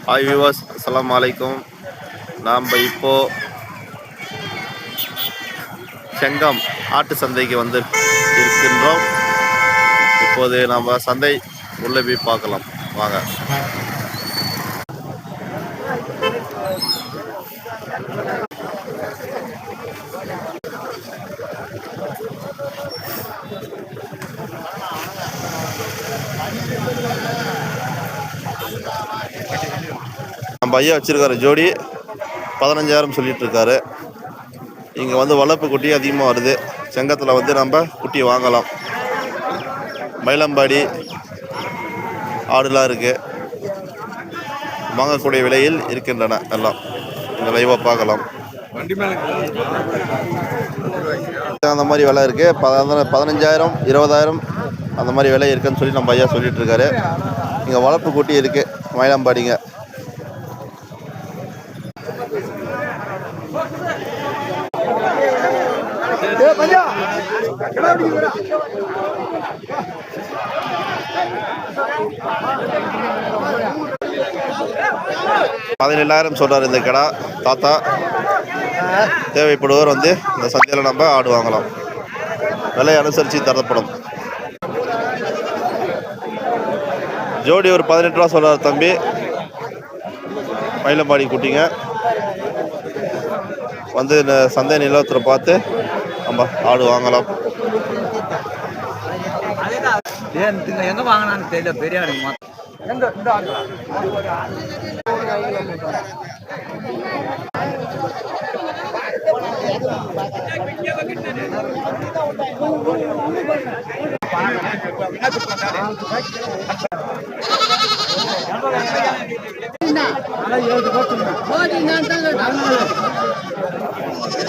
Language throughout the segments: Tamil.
ஹாய் வியூவர்ஸ், அஸ்ஸலாமு அலைக்கும். நாம் இப்போ செங்கம் ஆட்டு சந்தைக்கு வந்து இருக்கின்றோம். இப்போது நம்ம சந்தை உள்ளே போய் பார்க்கலாம் வாங்க. நம்ம ஐயா வச்சிருக்காரு ஜோடி 15,000 சொல்லிட்டு இருக்காரு. இங்கே வந்து வளர்ப்பு குட்டி அதிகமாக வருது. செங்கத்தில் வந்து நம்ம குட்டி வாங்கலாம். மயிலம்பாடி ஆடுலாம் இருக்குது. வாங்கக்கூடிய விலையில் இருக்கின்றன. எல்லாம் இந்த லைவாக பார்க்கலாம். அந்த மாதிரி விலை இருக்குது. 15,000 20,000 அந்த மாதிரி விலை இருக்குன்னு சொல்லி நம்ம ஐயா சொல்லிட்டு இருக்காரு. இங்கே வளர்ப்பு குட்டி இருக்குது மயிலம்பாடிங்க. $17,000 சொல்றாரு இந்த கடா தாத்தா. தேவைப்படுவோர் வந்து இந்த சந்தையில் நம்ம ஆடு வாங்கலாம். விலை அனுசரித்து தரப்படும். ஜோடி ஒரு 18 ரூபா சொல்றாரு தம்பி. மயிலம்பாடி குட்டிங்க வந்து இந்த சந்தை நிலவரத்தில் பார்த்து நம்ம ஆடு வாங்கலாம். எங்க வாங்கினான்னு தெரியல. பெரிய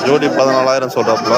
ஜோடி 14,000 சொல்றாப்புல.